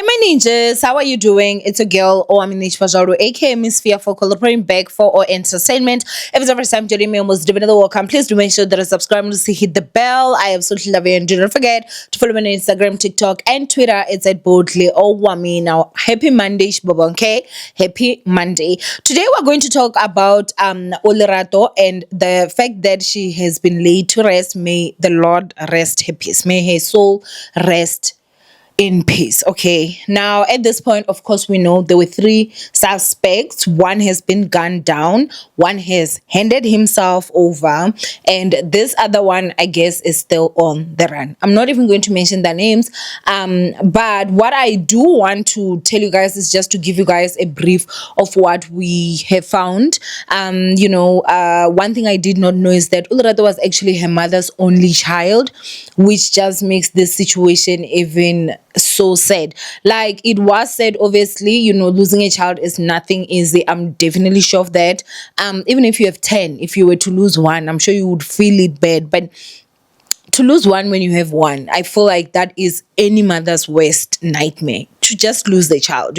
Hi, my ninjas. How are you doing? It's a girl, Owamie, aka Miss Fearful, collaborating back for our entertainment. If it's the first time joining me, almost doing another welcome. Please do make sure that you subscribe and hit the bell. I absolutely love you. And do not forget to follow me on Instagram, TikTok, and Twitter. It's at boldly Owamie. Now, happy Monday, Shibaba, okay? Happy Monday. Today, we're going to talk about Olerato and the fact that she has been laid to rest. May the Lord rest her peace. May her soul rest in peace. Okay, now at this point, of course, we know there were three suspects. One has been gunned down, one has handed himself over, and this other one, I guess, is still on the run. I'm not even going to mention their names, but what I do want to tell you guys is just to give you guys a brief of what we have found. One thing I did not know is that Olerato was actually her mother's only child, which just makes this situation even so sad. Like, it was said, obviously, losing a child is nothing easy. I'm definitely sure of that. Even if you have 10, if you were to lose one, I'm sure you would feel it bad. But to lose one when you have one, I feel like that is any mother's worst nightmare, to just lose the child.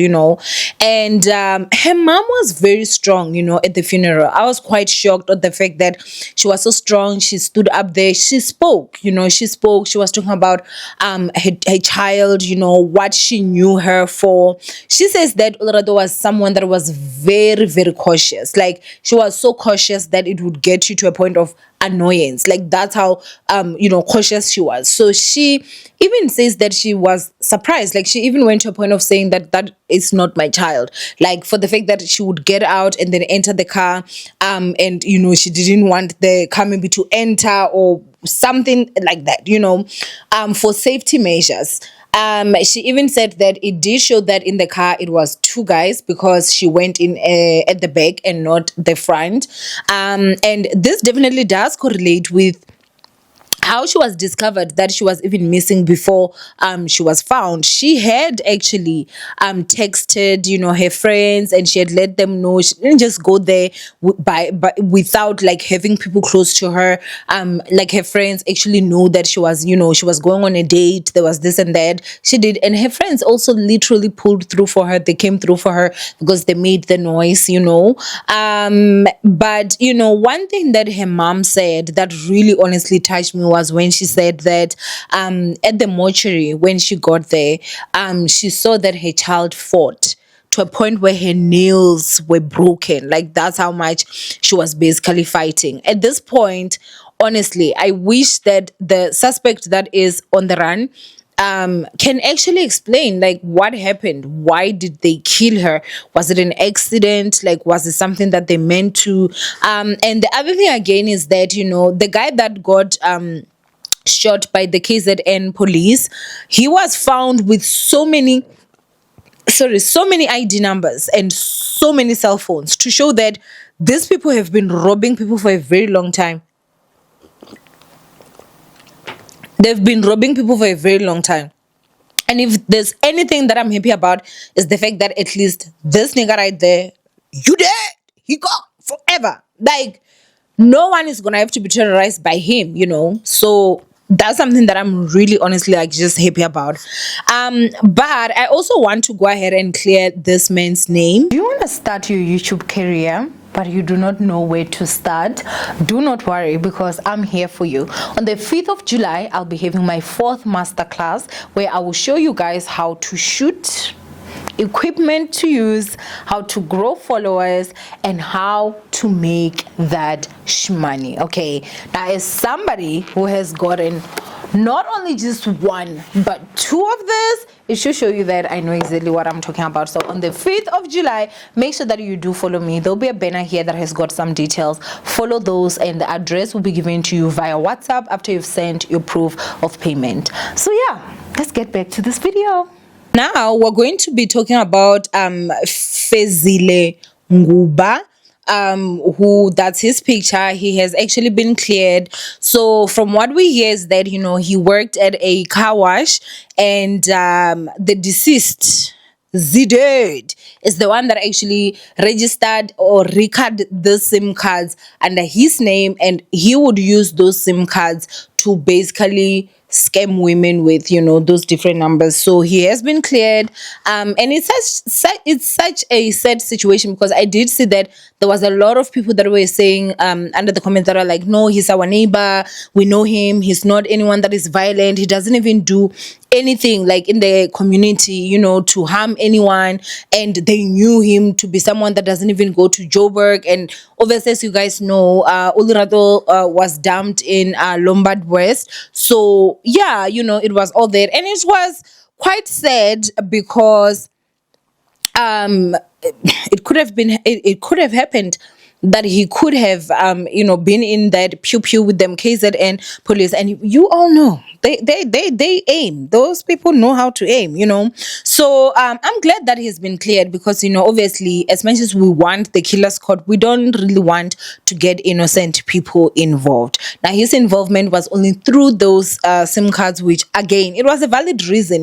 And her mom was very strong, at the funeral. I was quite shocked at the fact that she was so strong. She stood up there, she spoke. She was talking about her child, what she knew her for. She says that Olerato was someone that was very, very cautious. Like, she was so cautious that it would get you to a point of annoyance. Like, that's how cautious she was. So she even says that she was surprised. Like, she even went to a point of saying that is not my child. Like, for the fact that she would get out and then enter the car, and she didn't want the car maybe to enter or something like that, for safety measures. She even said that it did show that in the car it was two guys, because she went in at the back and not the front. And this definitely does correlate with how she was discovered, that she was even missing before she was found. She had actually texted her friends, and she had let them know. She didn't just go there without like having people close to her. Like, her friends actually know that she was going on a date. There was this and that. She did, and her friends also literally pulled through for her. They came through for her because they made the noise. But one thing that her mom said that really honestly touched me was when she said that at the mortuary, when she got there, she saw that her child fought to a point where her nails were broken. Like, that's how much she was basically fighting. At this point, honestly, I wish that the suspect that is on the run can actually explain, like, what happened. Why did they kill her? Was it an accident? Like, was it something that they meant to? And the other thing again is that the guy that got shot by the KZN police, he was found with so many ID numbers and so many cell phones, to show that these people have been robbing people for a very long time. They've been robbing people for a very long time. And if there's anything that I'm happy about, is the fact that at least this nigga right there, you dead, he gone forever. Like, no one is gonna have to be terrorized by him, So that's something that I'm really honestly like just happy about. But I also want to go ahead and clear this man's name. Do you want to start your YouTube career, but you do not know where to start? Do not worry, because I'm here for you. On the 5th of July, I'll be having my 4th masterclass, where I will show you guys how to shoot, equipment to use, how to grow followers, and how to make that money. Okay, now, as somebody who has gotten not only just one but two of this, it should show you that I know exactly what I'm talking about. So on the 5th of July, make sure that you do follow me. There'll be a banner here that has got some details. Follow those, and the address will be given to you via WhatsApp after you've sent your proof of payment. So yeah, let's get back to this video. Now we're going to be talking about Fezile Nguba, who, that's his picture. He has actually been cleared. So from what we hear is that he worked at a car wash, and the deceased Zided is the one that actually registered or recorded the SIM cards under his name, and he would use those SIM cards to basically scam women with, those different numbers. So he has been cleared. And it's such a sad situation, because I did see that there was a lot of people that were saying under the comments that are like, no, he's our neighbor, we know him, he's not anyone that is violent, he doesn't even do anything like in the community, to harm anyone, and they knew him to be someone that doesn't even go to Joburg. And obviously, as you guys know, Olerato was dumped in Lombard West. So yeah, it was all there, and it was quite sad, because it could have been, it could have happened that he could have been in that pew pew with them KZN police. And you all know they aim, those people know how to aim. So I'm glad that he's been cleared, because obviously, as much as we want the killer's court, we don't really want to get innocent people involved. Now, his involvement was only through those SIM cards, which again, it was a valid reason.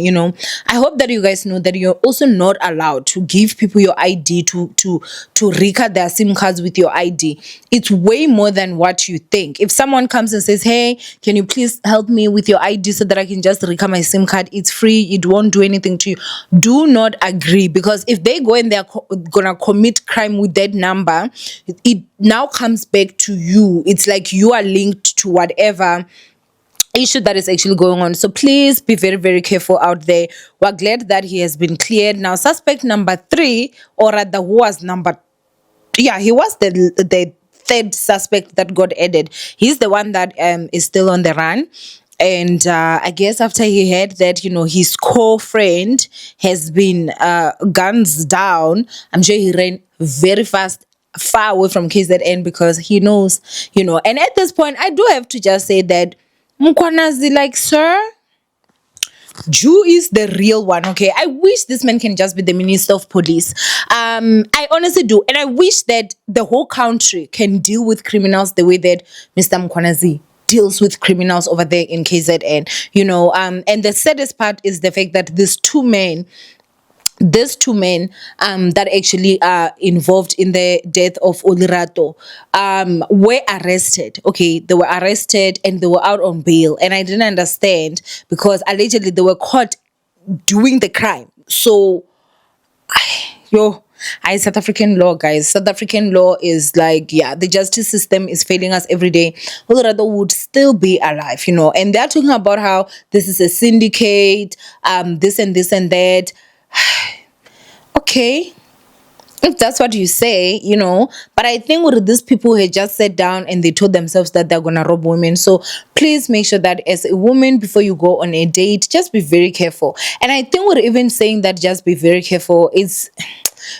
I hope that you guys know that you're also not allowed to give people your ID to record their SIM cards with your ID. It's way more than what you think. If someone comes and says, hey, can you please help me with your ID so that I can just record my SIM card, it's free, it won't do anything to you, do not agree. Because if they go and they're gonna commit crime with that number, it now comes back to you. It's like you are linked to whatever issue that is actually going on. So please be very, very careful out there. We're glad that he has been cleared. Now, suspect number 3, or rather, who was he was the third suspect that got added. He's the one that is still on the run. And I guess after he heard that, his co-friend has been guns down, I'm sure he ran very fast, far away from KZN, because he knows, And at this point, I do have to just say that Mkwanazi, like, sir, Jew is the real one, okay? I wish this man can just be the Minister of Police. I honestly do. And I wish that the whole country can deal with criminals the way that Mr. Mkwanazi deals with criminals over there in KZN. And the saddest part is the fact that these two men that actually are involved in the death of Olerato were arrested. Okay, they were arrested and they were out on bail. And I didn't understand, because allegedly they were caught doing the crime. So, South African law, guys. South African law is like, the justice system is failing us every day. Olerato would still be alive, And they're talking about how this is a syndicate, this and this and that. Okay, if that's what you say, but I think what these people had just sat down and they told themselves that they're gonna rob women. So please make sure that as a woman, before you go on a date, just be very careful. And I think we're even saying that just be very careful is,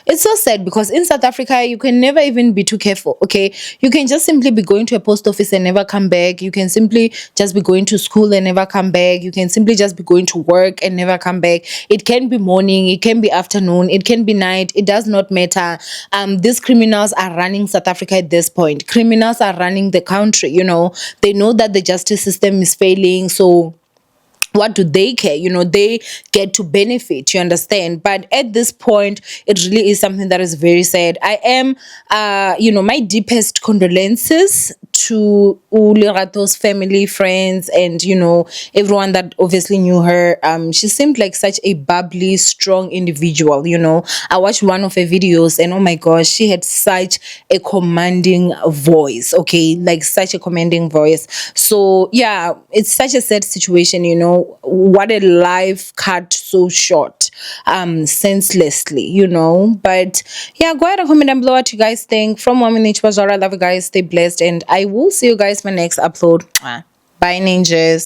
it's so sad, because in South Africa, you can never even be too careful, okay? You can just simply be going to a post office and never come back. You can simply just be going to school and never come back. You can simply just be going to work and never come back. It can be morning, it can be afternoon, it can be night. It does not matter. These criminals are running South Africa at this point. Criminals are running the country, They know that the justice system is failing, so what do they care? They get to benefit, you understand? But at this point, it really is something that is very sad. I am, my deepest condolences to Olerato's family, friends, and, everyone that obviously knew her. She seemed like such a bubbly, strong individual, I watched one of her videos and oh my gosh, she had such a commanding voice, okay? Like such a commanding voice. So yeah, it's such a sad situation, what a life cut so short, senselessly, But yeah, go ahead and comment down below what you guys think. From Owamie, I love you guys. Stay blessed, and I will see you guys in my next upload. Bye, ninjas.